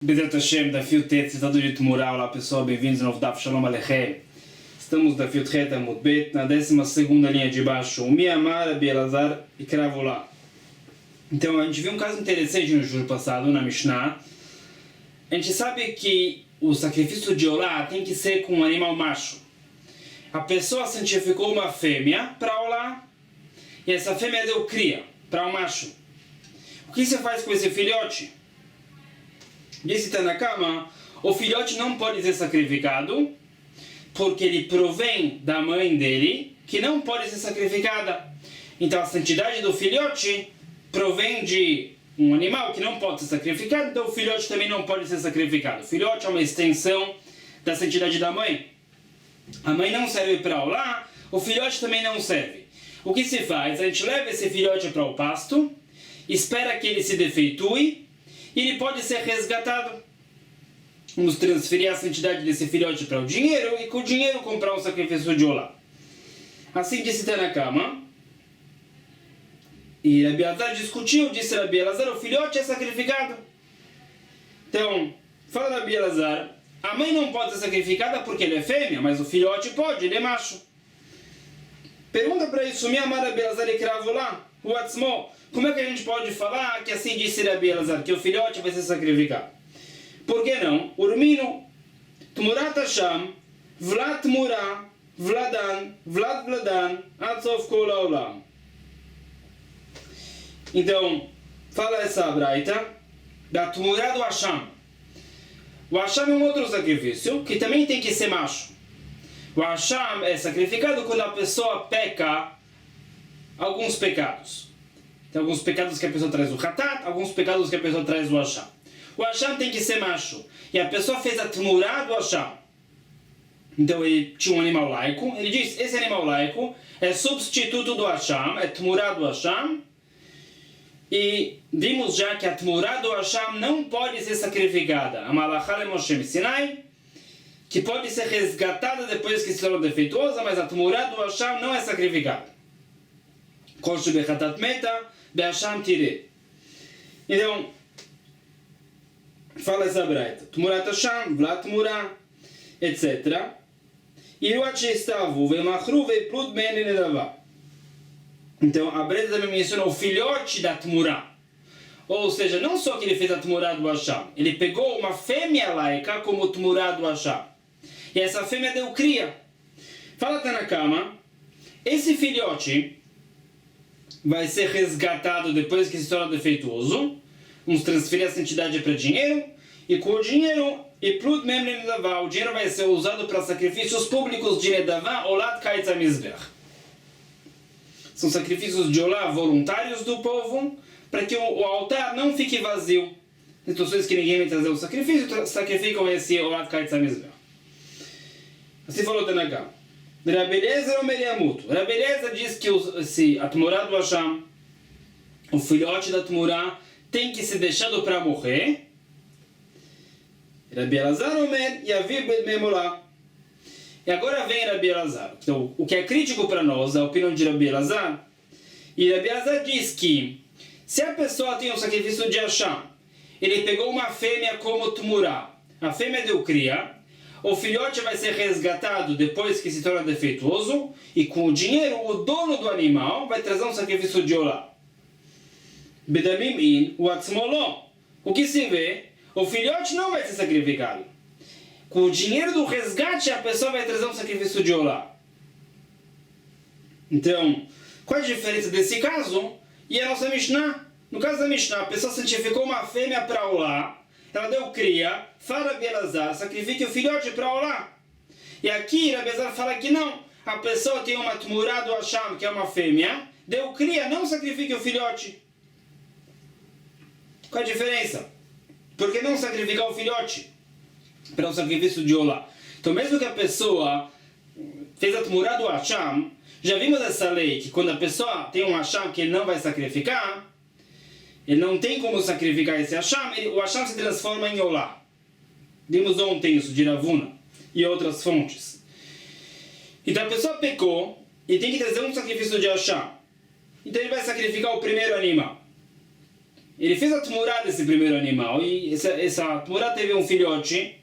Bezerra Hashem, da Fiutet, citado de Tmurá. Olá pessoal, bem-vindos ao novo Daf Shalom Aleichem. Estamos da Fiutet Amud Bet, na 12ª linha de baixo. O Miamar, Bielazar e Kravolá. Então a gente viu um caso interessante no juro passado, na Mishnah. A gente sabe que o sacrifício de Olá tem que ser com um animal macho. A pessoa santificou uma fêmea para Olá e essa fêmea deu cria para um macho. O que você faz com esse filhote? Disse Tanakama, o filhote não pode ser sacrificado porque ele provém da mãe dele, que não pode ser sacrificada. Então a santidade do filhote provém de um animal que não pode ser sacrificado, então o filhote também não pode ser sacrificado. O filhote é uma extensão da santidade da mãe. A mãe não serve para Olá, o filhote também não serve. O que se faz? A gente leva esse filhote para o pasto, espera que ele se defeitue, e ele pode ser resgatado. Vamos transferir a santidade desse filhote para o dinheiro e com o dinheiro comprar um sacrifício de Olá. Assim disse Tanakama. E Rabi Elazar discutiu, disse Rabi Elazar, o filhote é sacrificado. Então, fala Rabi Elazar, a mãe não pode ser sacrificada porque ele é fêmea, mas o filhote pode, ele é macho. Pergunta para isso, minha amada Rabi Elazar e Kravolá, o Atzmo, como é que a gente pode falar que assim disse Rabi Elazar, que o filhote vai ser sacrificado? Por que não? Urmino, Tmurat Hashem, Vlad Tmura, Vladan, Vlad Vladan, Atzof Kol Haolam. Então, fala essa braita da Tmura do Hashem. O Hashem é um outro sacrifício que também tem que ser macho. O Hashem é sacrificado quando a pessoa peca alguns pecados. Tem alguns pecados que a pessoa traz o Hatat, alguns pecados que a pessoa traz o Hashem. O Hashem tem que ser macho. E a pessoa fez a Tmurá do Hashem. Então ele tinha um animal laico. Ele diz, esse animal laico é substituto do Hashem, é Tmurá do Hashem. E vimos já que a Tmurá do Hashem não pode ser sacrificada. A Malachá Moshe Sinai, que pode ser resgatada depois que se torna defeituosa, mas a Tmurá do Hashem não é sacrificada. Koshu bechatat meta, be'asham tire. Então, fala essa braita. Tmurat Hashem, Vlad Tmura, etc. E o Achestavu, ve'machru, ve'plud be'en nedavá. Então, a braita também menciona o filhote da Tmura. Ou seja, não só que ele fez a Tmura do Hashem, ele pegou uma fêmea laica como Tmura do Hashem. E essa fêmea deu cria. Fala Tanakama, esse filhote vai ser resgatado depois que se torna defeituoso. Vamos transferir a santidade para dinheiro. E com o dinheiro, o dinheiro vai ser usado para sacrifícios públicos de Nedavá, Olat Kaitz HaMizbeach. São sacrifícios de Olá voluntários do povo, para que o altar não fique vazio. Situações que ninguém vai trazer o sacrifício, sacrificam esse Olat Kaitz HaMizbeach. Assim falou Tanakama. Rabi Eliezer ou Meriamuto? Rabi Eliezer diz que a Tmurá do Hashem, o filhote da Tmurá, tem que ser deixado para morrer. Rabi Elazar Omer Yavir Bet Memolá. E agora vem Rabi Elazar. Então, o que é crítico para nós, a opinião de Rabi Elazar, e Rabi Elazar diz que se a pessoa tem um sacrifício de Hashem, ele pegou uma fêmea como Tmurá, a fêmea deu cria, o filhote vai ser resgatado depois que se torna defeituoso e com o dinheiro o dono do animal vai trazer um sacrifício de Olá. Bedamim in o atzmoló. O que se vê? O filhote não vai ser sacrificado. Com o dinheiro do resgate a pessoa vai trazer um sacrifício de Olá. Então, qual é a diferença desse caso e a nossa Mishnah? No caso da Mishnah, a pessoa santificou uma fêmea para Olá, ela deu cria, fala Rabi Elazar, sacrifique o filhote para Olá. E aqui Rabi Elazar fala que não, a pessoa tem uma Tmurá do Hashem, que é uma fêmea, deu cria, não sacrifique o filhote. Qual a diferença? Por que não sacrificar o filhote para o sacrifício de Olá? Então mesmo que a pessoa fez a Tmurá do Hashem, já vimos essa lei, que quando a pessoa tem um Hashem que ele não vai sacrificar, ele não tem como sacrificar esse Hashem, o Hashem se transforma em Olá. Vimos ontem isso de Ravuna e outras fontes. Então a pessoa pecou e tem que trazer um sacrifício de Hashem. Então ele vai sacrificar o primeiro animal. ele fez a tmurá desse primeiro animal, e essa tmurá teve um filhote.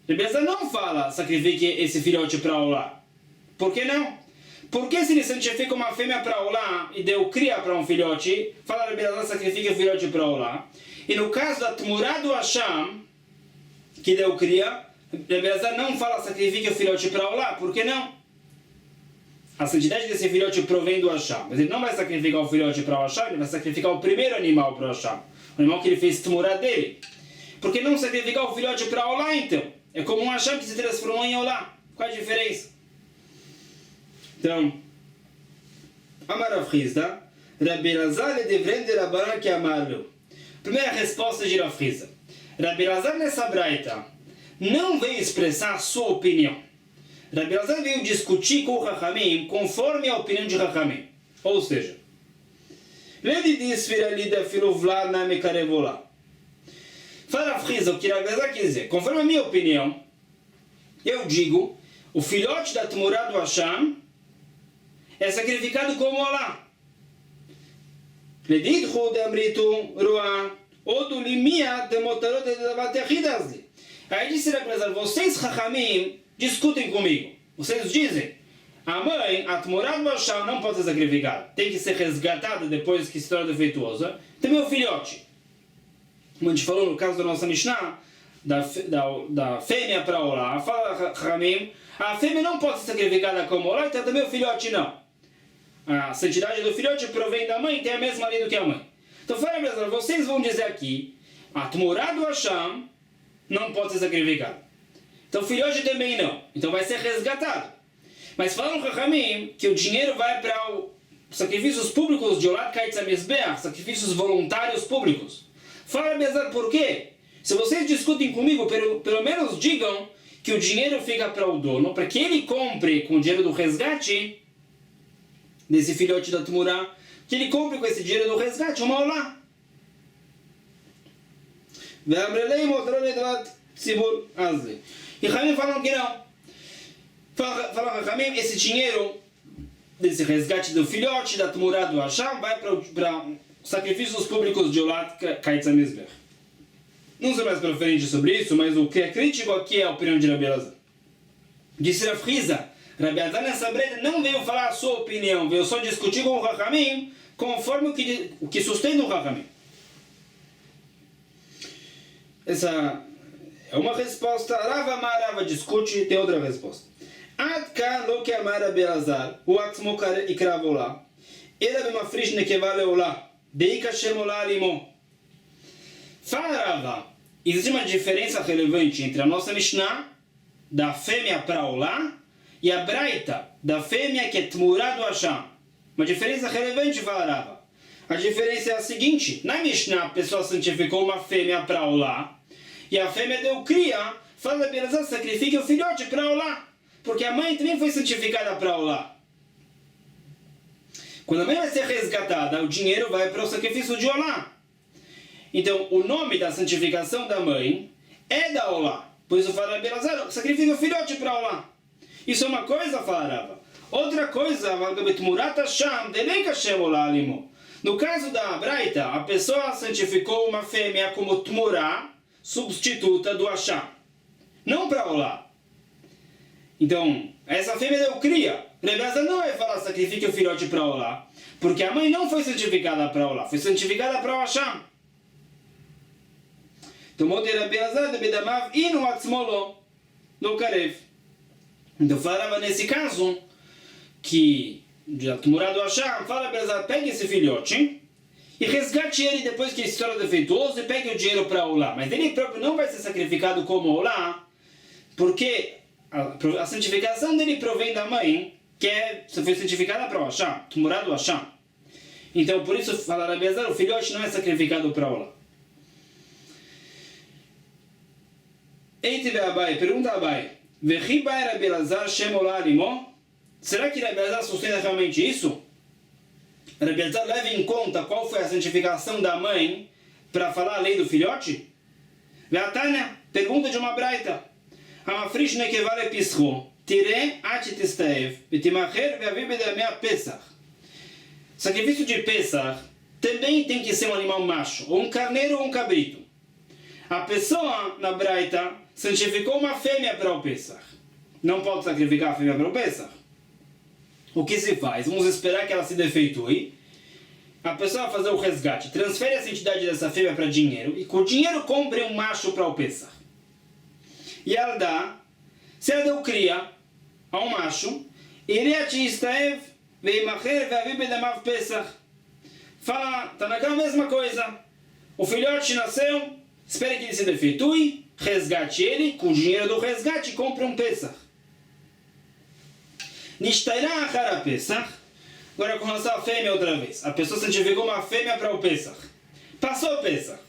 Rabbi Elazar não fala, sacrifique esse filhote para Olá. Por que não? Porque se ele santifica uma fêmea para Olá e deu cria para um filhote, fala Rabbi Elazar, sacrifique o filhote para Olá. E no caso da tmurá do Hasham, que deu cria, Rabbi Elazar não fala, sacrifique o filhote para Olá. Por que não? A santidade desse filhote provém do Hasham. Mas ele não vai sacrificar o filhote para o Hasham, ele vai sacrificar o primeiro animal para o Hasham. O animal que ele fez tmurá dele. Por que não sacrificar o filhote para Olá, então? É como um Hasham que se transformou em Olá. Qual a diferença? Então, Amar Rav Hizda, Rabbi Elazar le devren de Rabbanan que amarlo. Primeira resposta de Rav Hizda. Rabbi Elazar nessa braita não veio expressar a sua opinião. Rabbi Elazar veio discutir com o Chachamim conforme a opinião de Chachamim. Ou seja, Ledi disfira lida filovla na mekarevola. Fala Rav Hizda o que Rabbi Elazar quer dizer. Conforme a minha opinião, eu digo, o filhote da tmurá do Hasham é sacrificado como Olá. Ledidchu de amritu ruah odu limia de motarot de davat yachidazli. Aí disse Rabbi Elazar, vocês Chachamim discutem comigo. Vocês dizem, a mãe, a tmurá do Hasham não pode ser sacrificada. Tem que ser resgatada depois que se torna defeituosa. Também o filhote. Como a gente falou no caso da nossa Mishnah, da fêmea para Olá, fala Chachamim, a fêmea não pode ser sacrificada como Olá, então também o filhote não. A santidade do filhote provém da mãe, tem a mesma lei do que a mãe. Então, fala, vocês vão dizer aqui, a tmurá do Hasham não pode ser sacrificada. Então, o filhote também não. Então, vai ser resgatado. Mas falam Chachamim que o dinheiro vai para os sacrifícios públicos de Olat Kaitz HaMizbeach, sacrifícios voluntários públicos. Fala, Bezar, por quê? Se vocês discutem comigo, pelo menos digam que o dinheiro fica para o dono, para que ele compre com o dinheiro do resgate desse filhote da tmurá, que ele compre com esse dinheiro do resgate uma Olá. E Chachamim falam que não. Fala Chachamim, esse dinheiro desse resgate do filhote da tmurá do Hasham vai para sacrifícios públicos de Olat Kaitz HaMizbeach. Não sei mais para frente sobre isso, mas o que é crítico aqui é a opinião de Rabbi Elazar. Disse Rav Hizda, Rabbi Elazar nessa breita não veio falar a sua opinião, veio só discutir com o Chachamim conforme o que sustenta o Chachamim. Essa é uma resposta. Rava Amar, Rava discute, tem outra resposta. Ad kan lo que amar Rabbi Elazar, o atzmo ikrav Olá, ela b'mafrish nekeva leolá, deika shem Olá limo. Fala Rava, existe uma diferença relevante entre a nossa Mishnah, da fêmea para Olá, e a Braita, da fêmea que é tmurá do Hasham. Uma diferença relevante, fala Rava. A diferença é a seguinte, na Mishnah a pessoa santificou uma fêmea para Olá, e a fêmea deu cria, fala Rabbi Elazar, sacrifique o filhote para Olá, porque a mãe também foi santificada para Olá. Quando a mãe vai ser resgatada, o dinheiro vai para o sacrifício de Olá. Então, o nome da santificação da mãe é da Olá. Por isso fala Rabbi Elazar, sacrifica o filhote para Olá. Isso é uma coisa, fala Rava. Outra coisa, no caso da Braita, a pessoa santificou uma fêmea como tmurá, substituta do Hasham. Não para Olá. Então, essa fêmea deu cria. Rabbi Elazar não vai falar sacrifique o filhote para Olá, porque a mãe não foi santificada para Olá, foi santificada para o Hasham. Então, Moter Rabbi Elazar de Bedamav inu atzmolo no karev. Então, falava nesse caso que a tmurá do Hasham fala Rabbi Elazar, pegue esse filhote e resgate ele depois que ele se torna defeituoso e pegue o dinheiro para Olá. Mas ele próprio não vai ser sacrificado como Olá, porque a santificação dele provém da mãe, que foi santificada para o Hasham, tmurá do Hasham. Então, por isso, fala Rabbi Elazar, o filhote não é sacrificado para Olá. Eite Abai, pergunta Abai, Vechibai Rabbi Elazar Shem Olá limo? Será que Rabbi Elazar sustenta realmente isso? Rabbi Elazar leva em conta qual foi a santificação da mãe para falar a lei do filhote? Veatania, pergunta de uma braita. Hamafrish nekeva lepischo, tire ati tistaev, vetimacher veavi bedamea Pesach. Sacrifício de Pesach também tem que ser um animal macho, ou um carneiro ou um cabrito. A pessoa na Braita santificou uma fêmea para o Pesach. Não pode sacrificar a fêmea para o Pesach. O que se faz? Vamos esperar que ela se defeitue. A pessoa vai fazer o resgate, transfere essa entidade dessa fêmea para dinheiro e com o dinheiro compra um macho para o Pesach. E ela dá, se ela deu cria a um macho, fala, tá na cama a mesma coisa. O filhote nasceu, espere que ele se defeitue, resgate ele, com o dinheiro do resgate compra um Pesach. Nishtairá achara Pesach. Agora com relação à fêmea outra vez. A pessoa santificou uma fêmea para o Pesach. Passou o Pesach.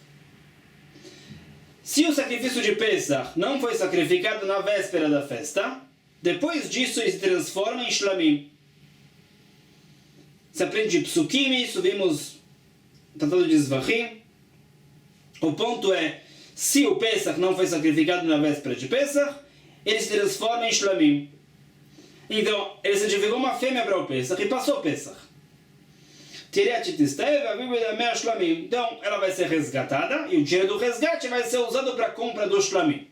Se o sacrifício de Pesach não foi sacrificado na véspera da festa, depois disso ele se transforma em Shlamim. Se aprende Psukim, subimos o Tratado de Zvachim. O ponto é, se o Pesach não foi sacrificado na véspera de Pesach, ele se transforma em Shlamim. Então, ele santificou uma fêmea para o Pesach e passou o Pesach. Então, ela vai ser resgatada e o dinheiro do resgate vai ser usado para a compra do Shlamim.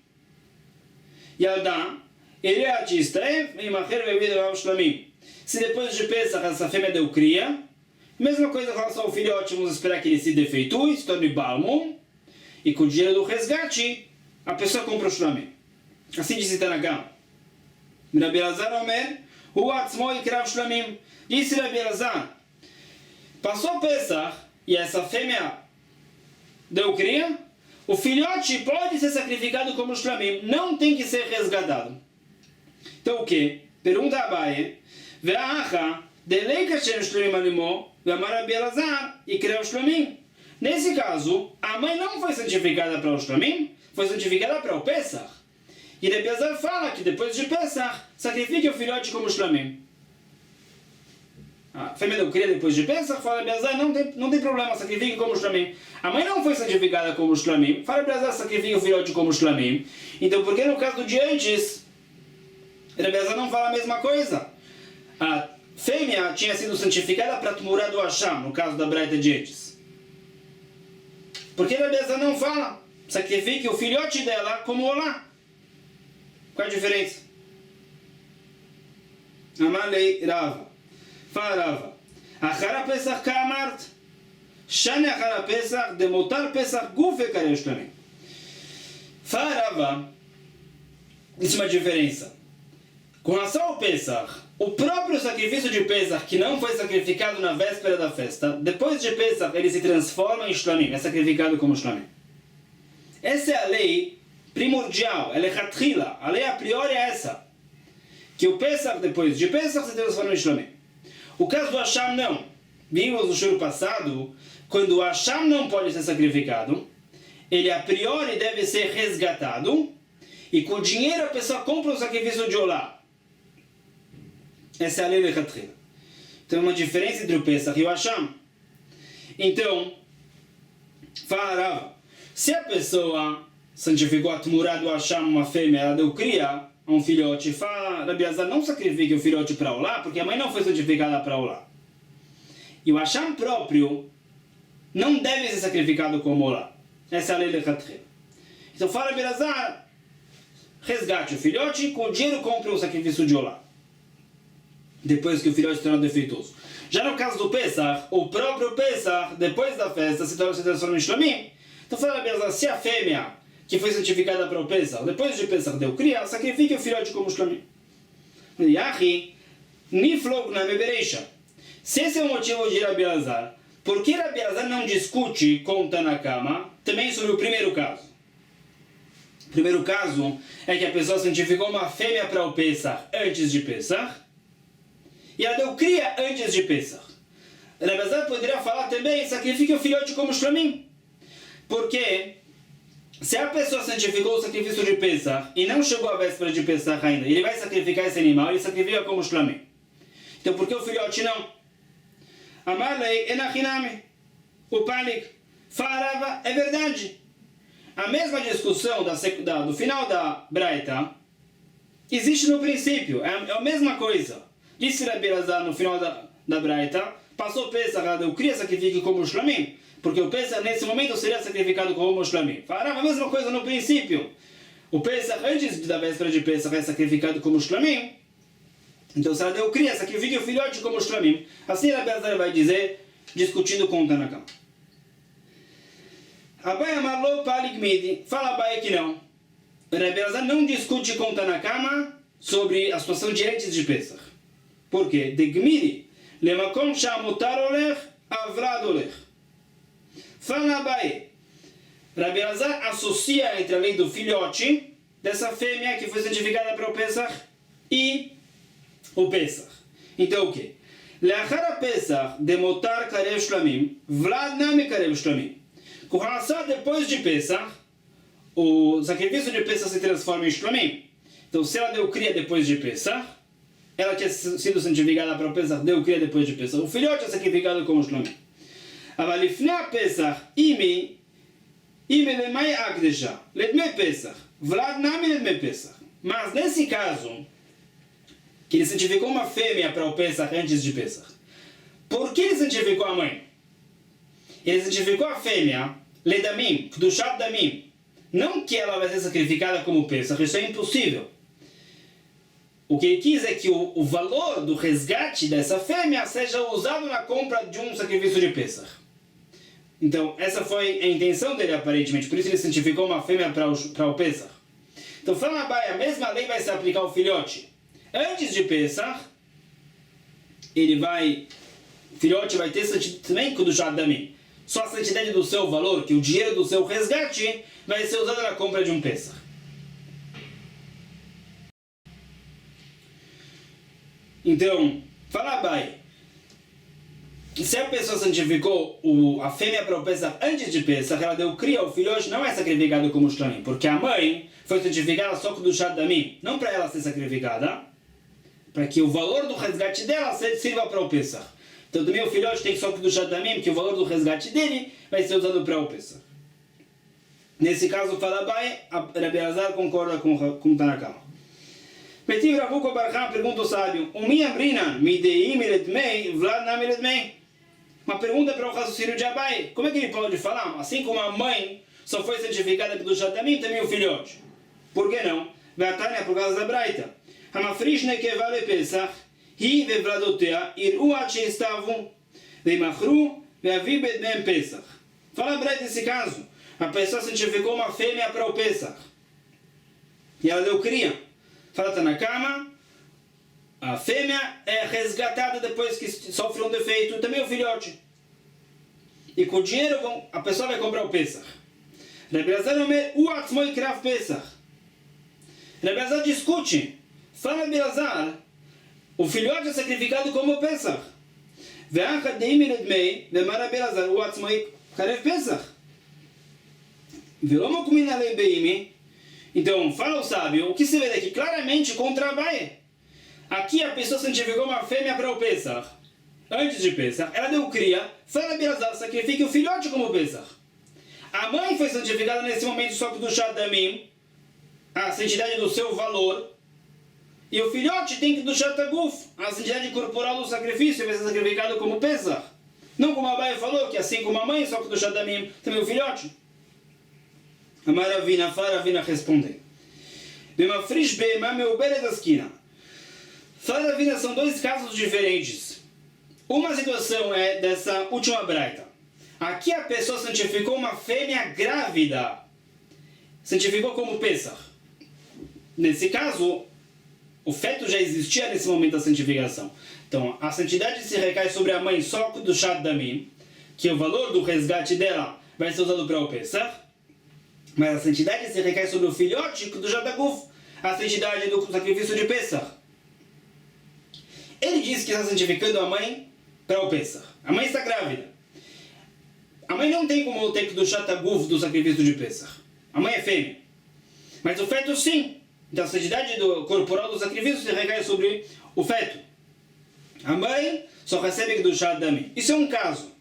Se depois de Pesach essa fêmea deu cria, mesma coisa com relação ao filhote, vamos esperar que ele se defeitue, se torne Balmum, e com o dinheiro do resgate, a pessoa compra o Shlamim. Assim disse Tanakam. Rabi Elazar Omer, Hu atzmo ikrav Shlamim. Disse Rabi Elazar, passou Pesach e essa fêmea deu cria, o filhote pode ser sacrificado como Shlamim, não tem que ser resgatado. Então o que? Pergunta a Abaye, Ve'acha, delei kashem Shlamim alimo, ve'amar Rabi Elazar, ikrav Shlamim. Nesse caso, a mãe não foi santificada para o Shlamim, foi santificada para o Pesach. E Rabi Elazar fala que depois de Pesach, sacrifique o filhote como Shlamim. A fêmea deu cria depois de Pesach, fala Rabi Elazar, não tem problema, sacrifique como Shlamim. A mãe não foi santificada como Shlamim, fala Rabi Elazar, sacrifique o filhote como Shlamim. Então, por que no caso de antes, Rabi Elazar não fala a mesma coisa? A fêmea tinha sido santificada para Tmurá do Hasham, no caso da Braita de antes. Por que Rabi Elazar não fala? Sacrifique o filhote dela como Olá. Qual a diferença? Amalei Rava. Fala Rava. Achara Pesach Ka'amart. Shane Achara Pesach demotar Pesach Gufe Karesh também. Fala Rava. Isso é uma diferença. Com relação ao Pesach, o próprio sacrifício de Pesach, que não foi sacrificado na véspera da festa, depois de Pesach ele se transforma em Shlamim, é sacrificado como Shlamim. Essa é a lei primordial, ela é Hatrila, a lei a priori é essa, que o Pesach, depois de Pesach, se transforma em Shlamim. O caso do Hasham não. Vimos no show passado, quando o Hasham não pode ser sacrificado, ele a priori deve ser resgatado, e com o dinheiro a pessoa compra o sacrifício de Olá. Essa é a lei de Hatrila. Tem uma diferença entre o Pesach e o Hasham. Então, fala Rava, se a pessoa santificou a Tmurá do Hasham, uma fêmea, ela deu cria a um filhote, fala Rabi Elazar, não sacrifique o filhote para Olá, porque a mãe não foi santificada para Olá. E o Hasham próprio não deve ser sacrificado como Olá. Essa é a lei de Hatrila. Então fala Rabi Elazar, resgate o filhote e com o dinheiro compre o sacrifício de Olá. Depois que o filhote se torna defeituoso. Já no caso do Pesach, o próprio Pesach, depois da festa, se transforma em Shlamim. Então fala Rabi Elazar, se a fêmea que foi santificada para o Pesach, depois de Pesach deu cria, sacrifique o filhote como Shlamim. Yahi, niflog na mebereisha. Se esse é o motivo de Rabi Elazar, por que Rabi Elazar não discute com Tanakama também sobre o primeiro caso? O primeiro caso é que a pessoa santificou uma fêmea para o Pesach antes de Pesach e ela deu cria antes de Pesach. Rabi Elazar poderia falar também, sacrifique o filhote como Shlamim. Porque se a pessoa santificou o sacrifício de Pesach e não chegou à véspera de Pesach ainda, ele vai sacrificar esse animal, ele sacrifica como Shlamim. Então por que o filhote não? Amarlei enachiname. O Palik falava, é verdade. A mesma discussão do final da Braita existe no princípio, é a mesma coisa. Disse Rabi Elazar no final da Braita, passou Pesach, ela deu cria, sacrifique como Shlamim, porque o Pesach nesse momento seria sacrificado como Shlamim. Falaram a mesma coisa no princípio. O Pesach, antes da véspera de Pesach, é sacrificado como Shlamim. Então, se ela deu cria, sacrifique o filhote como Shlamim. Assim, a Bezerra vai dizer, discutindo com o Tanakam. Abai Amarlo Paligmidi, fala Abai que não. Rebelazar não discute com o Tanakama sobre a situação de antes de Pesach. Por quê? De Gmidi, Lemakom Shamutar Olech, Avrad Olech. Fala Abai. Rebelazar associa entre a lei do filhote, dessa fêmea que foi santificada para o Pesach, e o Pesach. Então o quê? Leachar Pesach de Motar Karev Shlamim, Vlad Nami Karev Shlamim. Com relação depois de Pesach, o sacrifício de Pesach se transforma em Shlamim. Então, se ela deu cria depois de Pesach, ela tinha sido santificada para o Pesach, deu cria depois de Pesach. O filhote é sacrificado como Shlamim. Avalifnei Pesach, imi lemai akdesha, ledmei Pesach, vlad nami ledmei Pesach. Mas nesse caso, que ele santificou uma fêmea para o Pesach antes de Pesach, por que ele santificou a mãe? Ele santificou a fêmea, ledamim, kdushat damim. Não que ela vai ser sacrificada como Pesach, isso é impossível. O que ele quis é que o valor do resgate dessa fêmea seja usado na compra de um sacrifício de Pesach. Então, essa foi a intenção dele aparentemente, por isso ele santificou uma fêmea para o Pesach. Então, fala Abai, a mesma lei vai se aplicar ao filhote. Antes de Pesach, o filhote vai ter também Kudushat Damim. Só a santidade do seu valor, que o dinheiro do seu resgate vai ser usado na compra de um Pesach. Então, fala Abai, se a pessoa santificou a fêmea para o Pesach antes de Pesach, ela deu cria, o filhote não é sacrificado como Shlamim, porque a mãe foi santificada só com o Kudushat Damim, não para ela ser sacrificada, para que o valor do resgate dela sirva para o Pesach. Então também o filhote tem só o Kudushat Damim, que o valor do resgate dele vai ser usado para o Pesach. Nesse caso, fala Abai, Rabbi Elazar concorda com o Tanakama. Petiv Ravuko Barcham pergunta o sábio, uma pergunta para o raciocínio de Abai, como é que ele pode falar? Assim como a mãe só foi santificada pelo Shatamim, também o filhote. Por que não? Vatania por causa da Braita. Hamafrish nekeva le Pesach, hi vevladotea, iru estavam, veimachru, veavi bedmem Pesach. Fala a Braita nesse caso. A pessoa santificou uma fêmea para o Pesach. E ela deu cria. Fala Tanakama, a fêmea é resgatada depois que sofre um defeito, também o filhote. E com o dinheiro a pessoa vai comprar o Pesach. Rabbi Elazar omer, uatzmoi krav Pesach. Rabbi Elazar discute. Fala Rabbi Elazar, o filhote é sacrificado como o Pesach. Ve'achad deimi ledmei, ve'mar Rabbi Elazar, uatzmoi krav Pesach. Ve'lomo kumina lei beimi. Então, fala o sábio, o que se vê daqui claramente contra Abai. Aqui a pessoa santificou uma fêmea para o Pesach. Antes de Pesach, ela deu cria, fala Rabbi Elazar, sacrifique o filhote como Pesach. A mãe foi santificada nesse momento só do Shadamim, a santidade do seu valor. E o filhote tem que do Shataguf, a santidade corporal do sacrifício, vai ser sacrificado como Pesach. Não como Abai falou, que assim como a mãe, só do Shadamim, também o filhote. A Maravina, Faravina responde. Bemafrish Bema Meubere da esquina. Faravina são dois casos diferentes. Uma situação é dessa última braita. Aqui a pessoa santificou uma fêmea grávida. Santificou como Pesach. Nesse caso, o feto já existia nesse momento da santificação. Então, a santidade se recai sobre a mãe só do Shat Damim, que o valor do resgate dela vai ser usado para o Pesach. Mas a santidade se recai sobre o filhote do Jataguf, a santidade do sacrifício de Pesach. Ele disse que está santificando a mãe para o Pesach. A mãe está grávida. A mãe não tem como ter do Jataguf do sacrifício de Pesach. A mãe é fêmea. Mas o feto sim. Então a santidade corporal do sacrifício se recai sobre o feto. A mãe só recebe do Jataguf. Isso é um caso.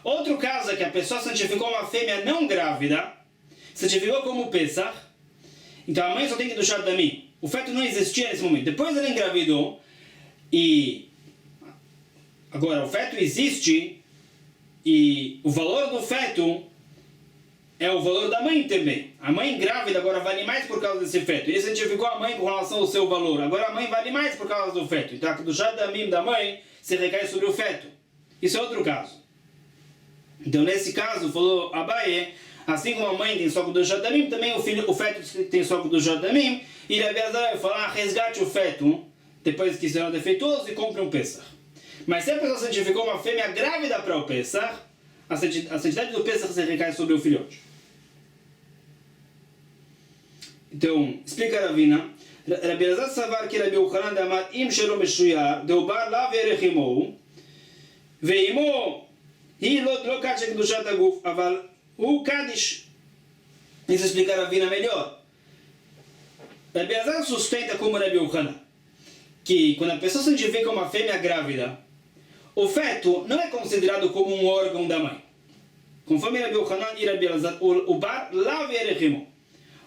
Outro caso é que a pessoa santificou uma fêmea não grávida, santificou como Pesach, então a mãe só tem que do Shadamim. O feto não existia nesse momento. Depois ela engravidou e Agora, o feto existe e o valor do feto é o valor da mãe também. A mãe grávida agora vale mais por causa desse feto. Ele santificou a mãe com relação ao seu valor. Agora a mãe vale mais por causa do feto. Então a Kedushá da mãe se recai sobre o feto. Isso é outro caso. Então nesse caso, falou Abaye, assim como a mãe tem só Kedushá da mim, também o feto tem só Kedushá da mim. E Rabi Elazar vai falar, resgate o feto depois que será defeituoso e compre um Pesach. Mas se a pessoa santificou uma fêmea grávida para o Pesach, a santidade do Pesach se recai sobre o filhote. Então, explica Ravina, Rabi Elazar savar que Rabi Yochanan de Amar im shelo meshuyar, deubar lav yerechimo, veimo hi lo kacha kedushat aguf, aval hu kadish. Isso explica Ravina melhor. Rabi Elazar sustenta como Rabi Yochanan que quando a pessoa santifica uma fêmea grávida, o feto não é considerado como um órgão da mãe. Conforme Rabi Yochanan e Rabi Elazar, o bar lav yerechimo.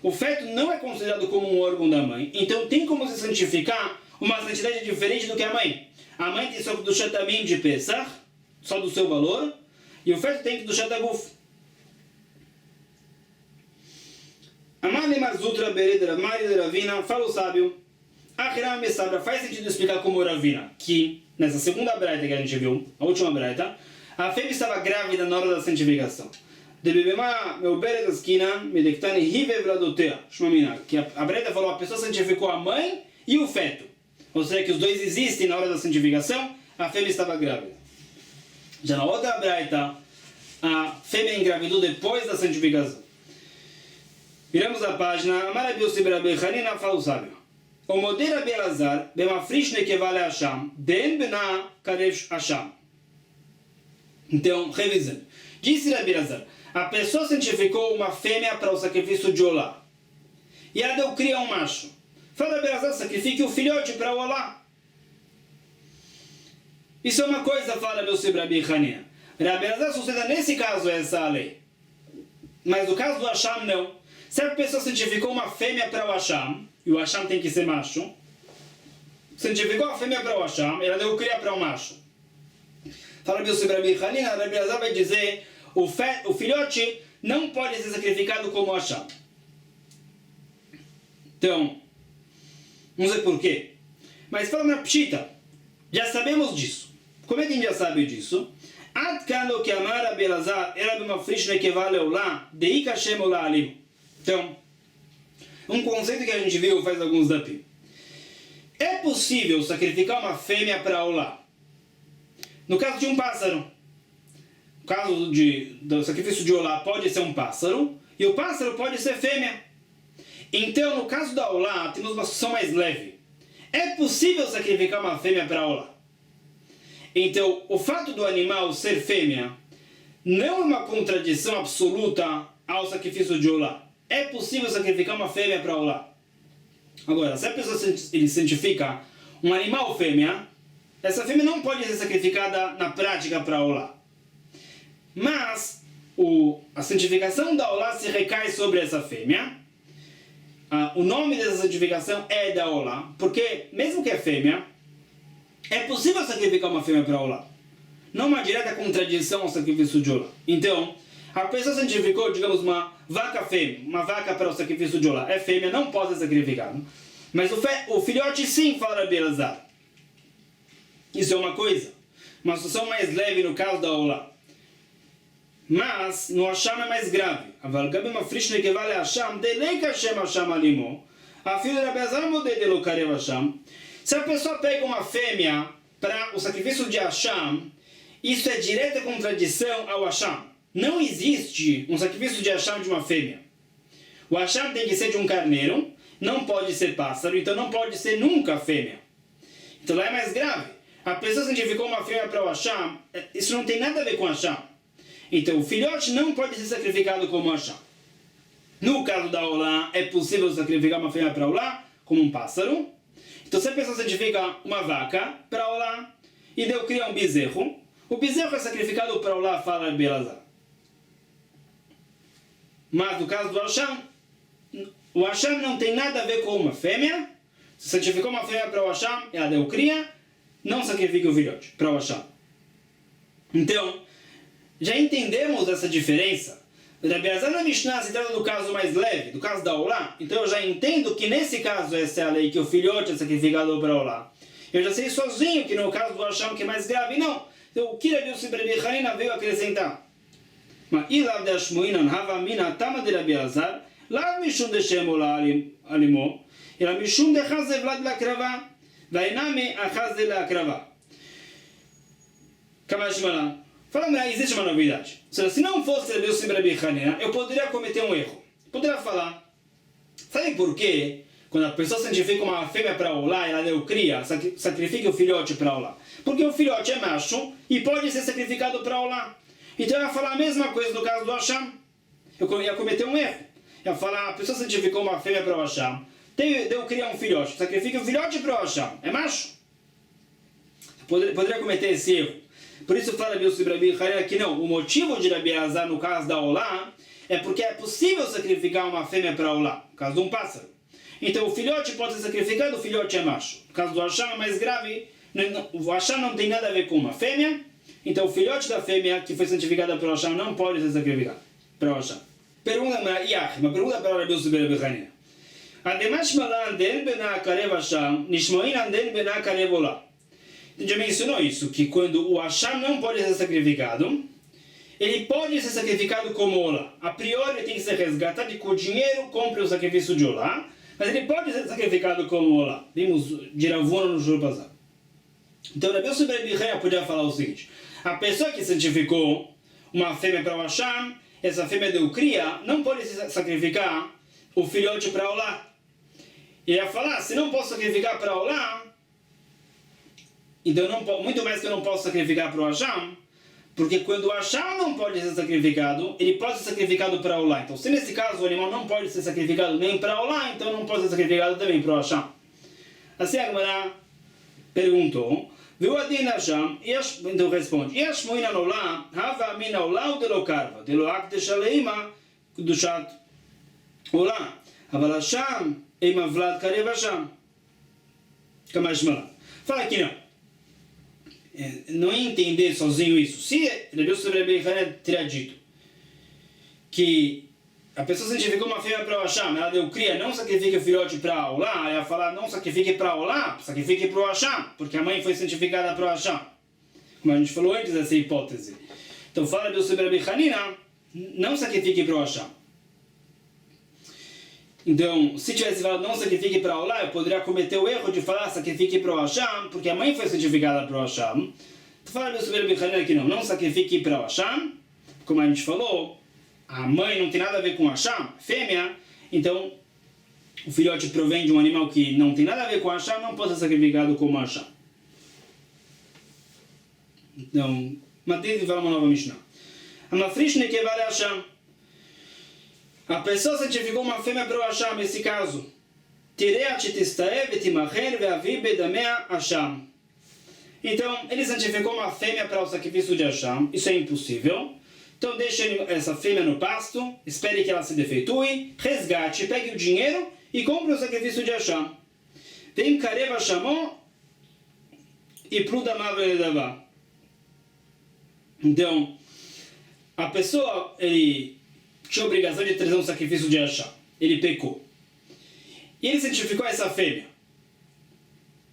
O feto não é considerado como um órgão da mãe, então tem como se santificar uma santidade diferente do que a mãe. A mãe tem só do shatamim de Pesach, só do seu valor, e o feto tem do shataguf. Amale Marzutra Bered Ramari de Ravina, fala o sábio, Ahiram Mesabra, faz sentido explicar como Ravina, que nessa segunda braita que a gente viu, a última braita, a fêmea estava grávida na hora da santificação. Que a Breda falou, a pessoa santificou a mãe e o feto. Ou seja, que os dois existem na hora da santificação, a fêmea estava grávida. Já na outra Breda, a fêmea engravidou depois da santificação. Viramos a página, Amarabiusi Berabechanina fala o sábio. O modelo Rabi Elazar, Bemafrishne que vale Hashem, Den Bena Karev Hashem. Então, revisando. Disse Rabi Elazar, a pessoa santificou uma fêmea para o sacrifício de Olá. E ela deu cria a um macho. Fala Rabi Elazar, sacrifique o filhote para o Olá. Isso é uma coisa, fala Rabi Hanina. Rabi Elazar sustenta nesse caso essa lei. Mas no caso do Hashem, não. Se a pessoa santificou uma fêmea para o Hashem, e o Hashem tem que ser macho, santificou a fêmea para o Hashem, ela deu cria para um macho. Fala Rabi Hanina, Rabi Elazar vai dizer, o filhote não pode ser sacrificado como Hashem. Então, não sei porquê. Mas fala na Pshita, já sabemos disso. Como é que a gente já sabe disso? Ad kano que amar Rabi Elazar era de uma frishne que vale lá, deika Hashem olá alim. Então, um conceito que a gente viu faz alguns dapim. É possível sacrificar uma fêmea para Olá. No caso de um pássaro. No caso do sacrifício de Olá pode ser um pássaro, e o pássaro pode ser fêmea. Então, no caso da Olá, temos uma situação mais leve. É possível sacrificar uma fêmea para Olá. Então, o fato do animal ser fêmea não é uma contradição absoluta ao sacrifício de Olá. É possível sacrificar uma fêmea para Olá. Agora, se a pessoa ele santifica um animal fêmea, essa fêmea não pode ser sacrificada na prática para Olá. Mas a santificação da Olá se recai sobre essa fêmea. O nome dessa santificação é da Olá, porque mesmo que é fêmea, é possível sacrificar uma fêmea para Olá. Não uma direta contradição ao sacrifício de Olá. Então, a pessoa santificou, digamos, uma vaca fêmea, uma vaca para o sacrifício de Olá. É fêmea, não pode ser sacrificado. Mas o filhote sim, fala Rabi Elazar. Isso é uma coisa. Uma situação mais leve no caso da Olá. Mas no Hashem é mais grave. Aval gabi uma frishne que vale Hashem, deleika Hashem alimo. A filha de Rabi Elazar mudei de locarev Hashem. Se a pessoa pega uma fêmea para o sacrifício de Hashem, isso é direta contradição ao Hashem. Não existe um sacrifício de Hashem de uma fêmea. O Hashem tem que ser de um carneiro, não pode ser pássaro, então não pode ser nunca fêmea. Então lá é mais grave. A pessoa santificou uma fêmea para o Hashem, isso não tem nada a ver com Hashem. Então o filhote não pode ser sacrificado como Hashem. No caso da Olá, é possível sacrificar uma fêmea para Olá, como um pássaro. Então se a pessoa santifica uma vaca para Olá, e deu cria um bezerro, o bezerro é sacrificado para Olá, fala Rabi Elazar. Mas no caso do Hashem, o Hashem não tem nada a ver com uma fêmea. Se santificou uma fêmea para o Hashem, ela deu cria, não sacrifica o filhote para o Hashem. Então, já entendemos essa diferença. Rabi Elazar na Mishnah se trata do caso mais leve, do caso da Olá. Então eu já entendo que nesse caso essa é a lei, que o filhote é sacrificado para Olá. Eu já sei sozinho que no caso do Hasham, que é mais grave, não. Então o que Rabi Yossi ben Rabi Hanina veio acrescentar? Mas ilav de Ashmoinan hava mina tama de Rabi Elazar, lav mishum de Shem Olá alimo, ela mishum de Chaze vlad la krava, vainame a Chaze la krava. Kamashmala. Fala, existe uma novidade. Se não fosse Rabi Yossi ben Rabi Hanina, eu poderia cometer um erro. Poderia falar, sabe por quê? Quando a pessoa santifica uma fêmea para Olá, ela deu cria, sacrifica o filhote para Olá. Porque o filhote é macho e pode ser sacrificado para Olá. Então eu ia falar a mesma coisa no caso do Hasham. Eu ia cometer um erro. Eu ia falar, a pessoa santificou uma fêmea para o Hasham, deu cria um filhote, sacrifica o filhote para o Hasham. É macho. Poderia cometer esse erro. Por isso fala Rabi Yossi ben Rabi Hanina que não. O motivo de Rabi Elazar no caso da Olá é porque é possível sacrificar uma fêmea para Olá, no caso de um pássaro. Então o filhote pode ser sacrificado, o filhote é macho. No caso do Hasham é mais grave, o Hasham não tem nada a ver com uma fêmea, então o filhote da fêmea que foi santificada pelo Hasham não pode ser sacrificado para o Hasham. Uma pergunta para o Rabi Yossi ben Rabi Hanina. Ademash malan den bena karev Hasham, nishmoin den bena karev Olá. Já mencionou isso, que quando o Hasham não pode ser sacrificado, ele pode ser sacrificado como Olá. A priori ele tem que ser resgatado e com o dinheiro compre o sacrifício de Olá. Mas ele pode ser sacrificado como Olá. Vimos de Ravuna no jogo passado. Então, Rabi Yossi ben Rabi Hanina podia falar o seguinte: a pessoa que santificou uma fêmea para o Hasham, essa fêmea deu cria, não pode sacrificar o filhote para Olá. Ele ia falar: se não posso sacrificar para Olá, então muito mais que eu não posso sacrificar para o Hasham, porque quando o Hasham não pode ser sacrificado, ele pode ser sacrificado para Olá. Então, se nesse caso o animal não pode ser sacrificado nem para Olá, então não pode ser sacrificado também para o Hasham. Assim a Gemara perguntou, viu a Din Hasham, então responde, Yesh moina Olá, hava mina Olá ou delo karva, delo akdesh aleima, kudushat Olá, aval Hasham, eima vlad karev Hasham. Kamashmala. Fala aqui não. Não ia entender sozinho isso. Se Rabi Yossi ben Rabi Hanina teria dito que a pessoa santificou uma fêmea para o Hasham, ela deu cria, não sacrifique o filhote para Olá, ela ia falar, não sacrifique para Olá, sacrifique para o Hasham, porque a mãe foi santificada para o Hasham. Como a gente falou antes dessa hipótese. Então fala Rabi Yossi ben Rabi Hanina, não sacrifique para o Hasham. Então, se tivesse falado não sacrifique para Olá, eu poderia cometer o erro de falar sacrifique para o Hasham, porque a mãe foi santificada para o Hasham. Então fala Rabi Yossi ben Rabi Hanina que não sacrifique para o Hasham, como a gente falou, a mãe não tem nada a ver com o Hasham, fêmea, então o filhote provém de um animal que não tem nada a ver com o Hasham, não pode ser sacrificado como Hasham. Então, Mateus fala uma nova Mishnah. Amafrishne que vale Hasham. A pessoa santificou uma fêmea para o Hasham, nesse caso. Então, ele santificou uma fêmea para o sacrifício de Hasham. Isso é impossível. Então, deixe essa fêmea no pasto, espere que ela se defeitue, resgate, pegue o dinheiro e compre o sacrifício de Hasham. Vem Karev Hashamó e Prudamav Eledavá. Então, a pessoa, ele tinha a obrigação de trazer um sacrifício de Hasham. Ele pecou. E ele santificou essa fêmea.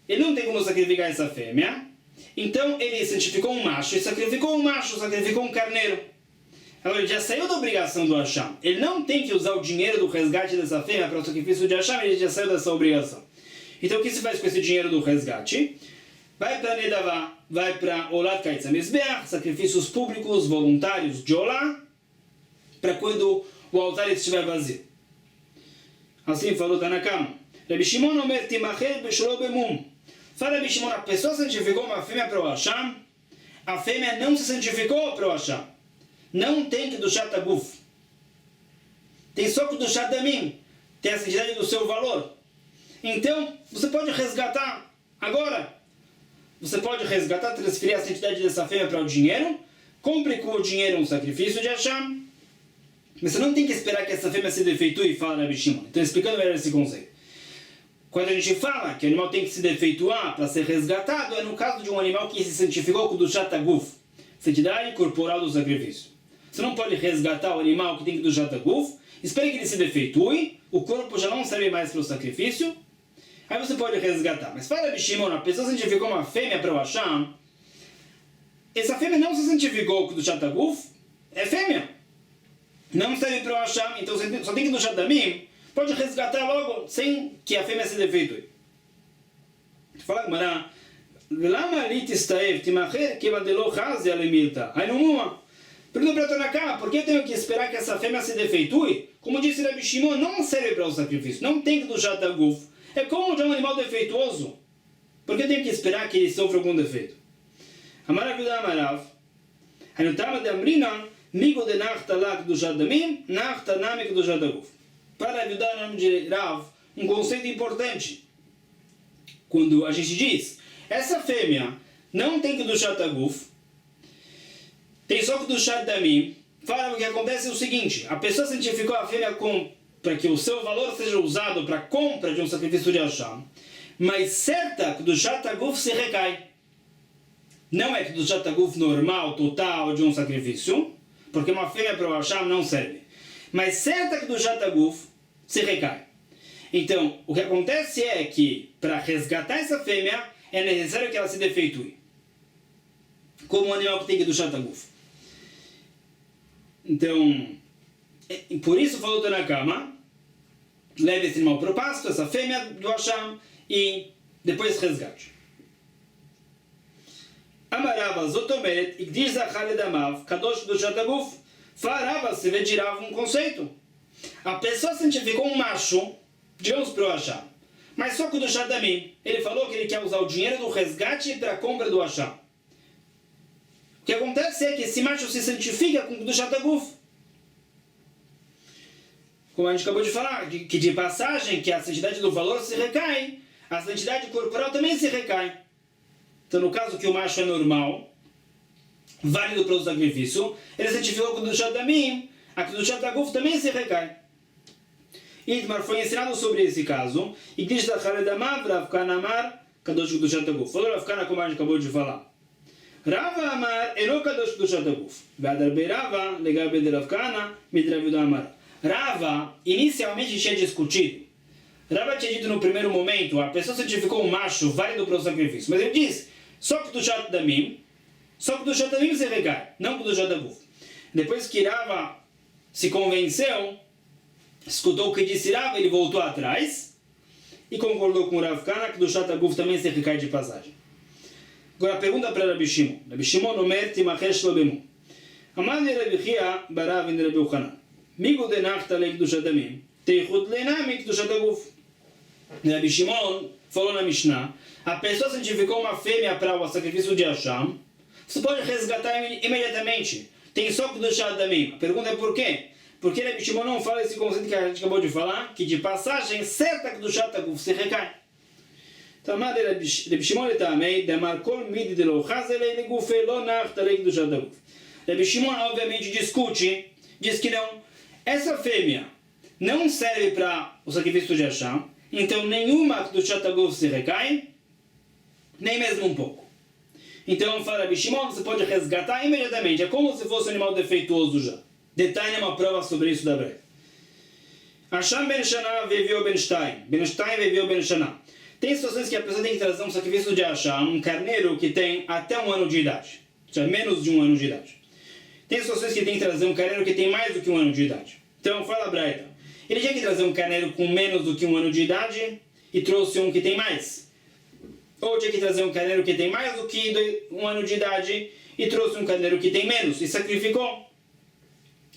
Ele não tem como sacrificar essa fêmea. Então ele santificou um macho. E sacrificou um macho, sacrificou um carneiro. Agora ele já saiu da obrigação do Hasham. Ele não tem que usar o dinheiro do resgate dessa fêmea para o sacrifício de Hasham. Ele já saiu dessa obrigação. Então o que se faz com esse dinheiro do resgate? Vai para Nedavá, vai para Olat Kaitz HaMizbeach, sacrifícios públicos, voluntários de Olá, para quando o altar estiver vazio. Assim falou Tanakam. Rabi Shimon omer timachel b'shlo b'mum. Fala Rabi Shimon, a pessoa santificou uma fêmea para o Hasham, a fêmea não se santificou para o Hasham. Não tem que do Shataguf. Tem só que do Shadamim. Tem a santidade do seu valor. Então, você pode resgatar agora. Você pode resgatar, transferir a santidade dessa fêmea para o dinheiro. Compre com o dinheiro um sacrifício de Hasham. Mas você não tem que esperar que essa fêmea se defeitue e fala Rabi Shimon. Então, explicando melhor esse conceito. Quando a gente fala que o animal tem que se defeituar para ser resgatado, é no caso de um animal que se santificou com o do Shataguf. santidade corporal do sacrifício. Você não pode resgatar o animal que tem que do Jataguf, espere que ele se defeitue, o corpo já não serve mais para o sacrifício, aí você pode resgatar. Mas para Bishimon, a pessoa santificou uma fêmea para o Hashem, essa fêmea não se santificou com o Jataguf, é fêmea. Não serve para o Hashem, então só tem que do Jatadamim, pode resgatar logo sem que a fêmea se defeitue. Fala Gmará, lama litistaev timacher kevadelo chaze alemilta. Aí não pergunta para Tanaká, por que eu tenho que esperar que essa fêmea se defeitue? Como disse Rabi Shimon, não serve para o sacrifício, não tem que do Jataguf. É como de um animal defeituoso. Por que eu tenho que esperar que ele sofra algum defeito? Amarav Yudah Amarav, Hanutama de Amrinan, Migo de Nachtalak do Jadamim, Nachtanamik do Jataguf. Para Yudah, no nome de Rav, um conceito importante. Quando a gente diz, essa fêmea não tem que do Jataguf, tem só que do Jadamim, fala o que acontece é o seguinte, a pessoa santificou a fêmea para que o seu valor seja usado para a compra de um sacrifício de Hashem, mas certa que do Jataguf se recai. Não é que do Jataguf normal, total, de um sacrifício, porque uma fêmea para o Hashem não serve. Mas certa que do Jataguf se recai. Então, o que acontece é que, para resgatar essa fêmea, é necessário que ela se defeitue. Como um animal que tem que do Jataguf. Então, por isso falou Tanakama, leve esse animal para o pasto, essa fêmea do Hashem, e depois resgate. Amarava Zotomeret, Igdish Zachar Edamav, Kadosh do Jataguf, Farava se retirava um conceito. A pessoa santificou um macho, digamos para o Hashem, mas só que o do Jadamim, ele falou que ele quer usar o dinheiro do resgate para a compra do Hashem. O que acontece é que esse macho se santifica com o do Jataguf. Como a gente acabou de falar, que de passagem, que a santidade do valor se recai, a santidade corporal também se recai. Então, no caso que o macho é normal, válido para o sacrifício, ele santificou com o do Jadamim, a do Jataguf também se recai. Itmar foi ensinado sobre esse caso, e diz da Khaledamav, Rav Kana Amar, Kadosh do Jataguf. Falou Rav Kana, como a gente acabou de falar. Rava Amar, Eno Kadosh do Jataguf. Vadar Beirava, Legabe de Rav Kana, Midrav Yudah Amar. Rava, inicialmente tinha discutido. Rava tinha dito no primeiro momento, a pessoa santificou um macho válido para o sacrifício. Mas ele diz, só que do Jatadamim, só que do Jatadamim se recai, não que do Jataguf. Depois que Rava se convenceu, escutou o que disse Rava, ele voltou atrás e concordou com o Rav Kana que do Jataguf também se recai de passagem. Agora pergunta para Rabi Shimon. Rabi Shimon omer timachesh lo bemu. Amar le Rabi Chia barav in Rabi Yochanan. Migo de nachta le kedushat damim, teichut lenami kedushat aguf. Rabi Shimon falou na Mishnah, a pessoa santificou uma fêmea para o sacrifício de Hashem, você pode resgatar imediatamente. Tem só kedushat damim. A pergunta é por quê? Porque Rabi Shimon não fala esse conceito que a gente acabou de falar, que de passagem certa kedushat aguf se recai. Então, Rabi Shimon tamei demar kol midi de lo chazele legufe lo nachta le kedushat aguf. Rabi Shimon obviamente discute, diz que não, essa fêmea não serve para o sacrifício de Hashem, então nenhuma do Jataguf se recai, nem mesmo um pouco. Então, fala Rabi Shimon, você pode resgatar imediatamente, é como se fosse um animal defeituoso já. Detalhe uma prova sobre isso da breve. Hashem ben Shana viveu ben Shtaim, ben Shtaim viveu ben Shana. Tem situações que a pessoa tem que trazer um sacrifício de Hashem, um carneiro que tem até 1 ano de idade, ou seja, menos de 1 ano de idade. Tem situações que tem que trazer um carneiro que tem mais do que 1 ano de idade. Então, fala a Braita. Ele tinha que trazer um carneiro com menos do que 1 ano de idade e trouxe um que tem mais. Ou tinha que trazer um carneiro que tem mais do que 1 ano de idade e trouxe um carneiro que tem menos e sacrificou.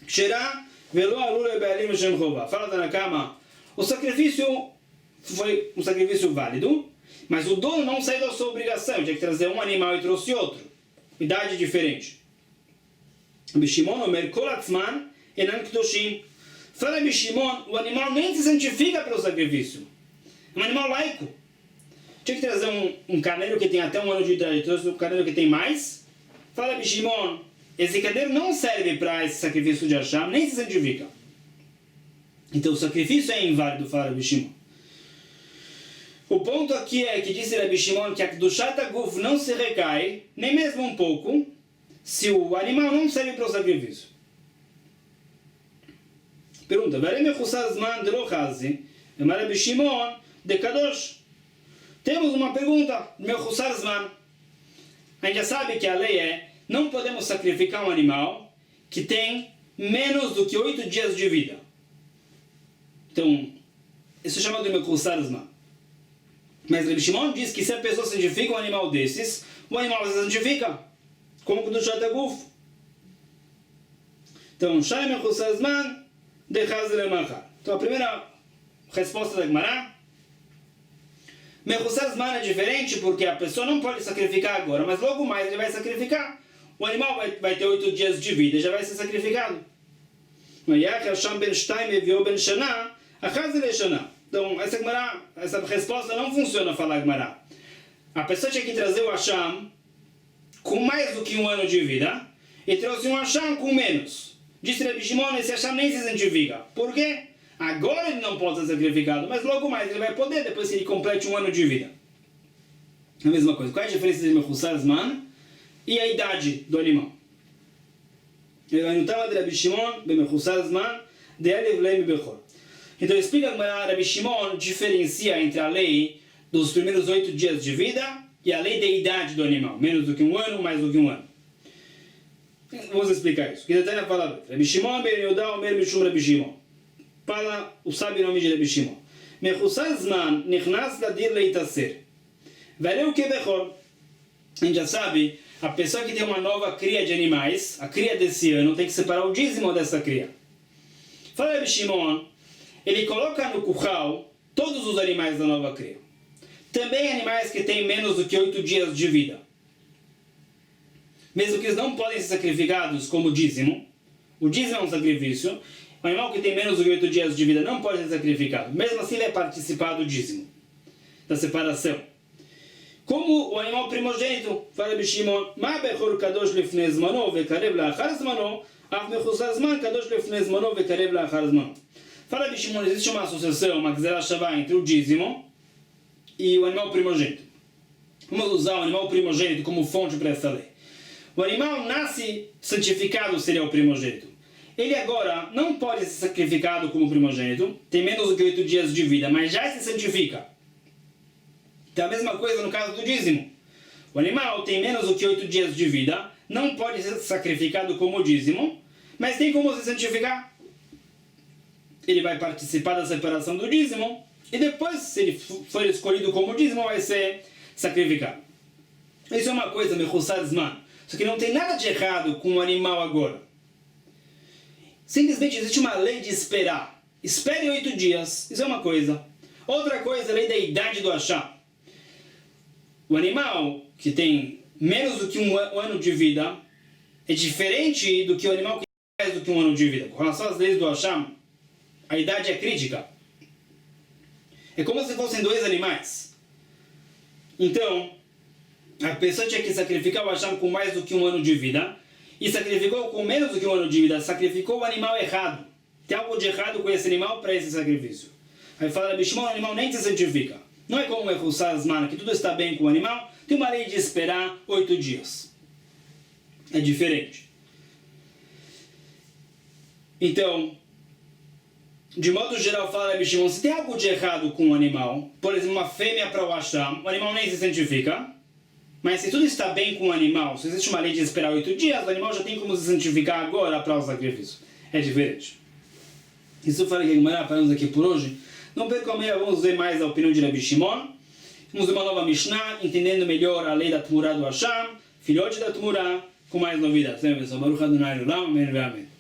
Xerá, velo alule be'alim shem chova. Fala na cama. O sacrifício foi um sacrifício válido, mas o dono não saiu da sua obrigação. Tinha que trazer um animal e trouxe outro. Idade diferente. Bishimon omer kol atzman enan kedoshim. Fala Bishimon, o animal nem se santifica pelo sacrifício. É um animal laico. Tinha que trazer um carneiro que tem até 1 ano de idade, trouxe um carneiro que tem mais. Fala Bishimon, esse carneiro não serve para esse sacrifício de Hashem, nem se santifica. Então o sacrifício é inválido, fala Bishimon. O ponto aqui é que disse Rabi Shimon que a Kedushat Aguf não se recai, nem mesmo um pouco, se o animal não serve para o sacrifício. Pergunta, Varem Mechussar Zman de Lochazi, Rabbi Shimon de Kadosh. Temos uma pergunta, Mechussar Zman. A gente já sabe que a lei é, não podemos sacrificar um animal que tem menos do que 8 dias de vida. Então, isso é chamado de Mechussar Zman. Mas Rabbi Shimon diz que se a pessoa santifica um animal desses, o animal se santifica, como do Shataguf. Então, Shai Mechussar Zman de Chazir Machar. Então, a primeira resposta da Gemara, Mechussar Zman é diferente porque a pessoa não pode sacrificar agora, mas logo mais ele vai sacrificar. O animal vai ter 8 dias de vida e já vai ser sacrificado. Então, essa resposta não funciona, fala a Gemara. A pessoa tinha que trazer o Hasham com mais do que 1 ano de vida e trouxe um Hasham com menos. Disse Rabbi Shimon, esse Hasham nem se santifica. Por quê? Agora ele não pode ser sacrificado, mas logo mais ele vai poder, depois que ele complete 1 ano de vida. A mesma coisa. Qual é a diferença entre Mechussar Zman e a idade do animal? Então explica que Rabbi Shimon diferencia entre a lei dos primeiros 8 dias de vida e a lei da idade do animal. Menos do que 1 ano, mais do que 1 ano. Vamos explicar isso. Que Tânia fala, Rabbi Shimon ben Yehuda omer mishum Rabbi Shimon. Fala o sábio nome de Rabbi Shimon. Mechussar Zman nichnas ladir leitaser. Valeu que bechor. A gente já sabe, a pessoa que tem uma nova cria de animais, a cria desse ano, tem que separar o dízimo dessa cria. Fala Rabbi Shimon, ele coloca no curral todos os animais da nova cria. Também animais que têm menos do que 8 dias de vida. Mesmo que eles não podem ser sacrificados como dízimo, o dízimo é um sacrifício, o animal que tem menos do que 8 dias de vida não pode ser sacrificado. Mesmo assim ele é participar do dízimo, da separação. Como o animal primogênito, fala Rabbi Shimon, Ma bechor kadosh lefnei zmano vekarev la'achar zmano, af mechussar zman kadosh lefnei zmano vekarev la'achar zmano. Fala Rabbi Shimon, existe uma associação, uma gzera shavá entre o dízimo e o animal primogênito. Vamos usar o animal primogênito como fonte para essa lei. O animal nasce santificado, seria o primogênito. Ele agora não pode ser sacrificado como primogênito, tem menos do que 8 dias de vida, mas já se santifica. Então a mesma coisa no caso do dízimo. O animal tem menos do que 8 dias de vida, não pode ser sacrificado como dízimo, mas tem como se santificar. Ele vai participar da separação do dízimo, e depois, se ele for escolhido como dízimo, vai ser sacrificado. Isso é uma coisa, Mechussar Zman. Só que não tem nada de errado com o animal agora. Simplesmente existe uma lei de esperar. Espere 8 dias. Isso é uma coisa. Outra coisa, a lei da idade do Hasham. O animal que tem menos do que 1 ano de vida é diferente do que o animal que tem mais do que 1 ano de vida. Com relação às leis do Hasham, a idade é crítica. É como se fossem 2 animais. Então, a pessoa tinha que sacrificar o Hasham com mais do que 1 ano de vida e sacrificou com menos do que 1 ano de vida, sacrificou o animal errado. Tem algo de errado com esse animal para esse sacrifício. Aí fala Rabbi Shimon, o animal nem se santifica. Não é como o Mechussar Zman, que tudo está bem com o animal, tem uma lei de esperar 8 dias. É diferente. Então, de modo geral, fala Rabbi Shimon, se tem algo de errado com o animal, por exemplo, uma fêmea para o Hasham, o animal nem se santifica. Mas se tudo está bem com o animal, se existe uma lei de esperar 8 dias, o animal já tem como se santificar agora para o sacrifício. É diferente. Isso fala que a Gemara, paramos aqui por hoje. Não percam amanhã, vamos ver mais a opinião de Rabbi Shimon. Vamos ver uma nova Mishnah, entendendo melhor a lei da Tmurá do Hasham, filhote da Tmurá, com mais novidades. Baruch Adonai Olam, amém.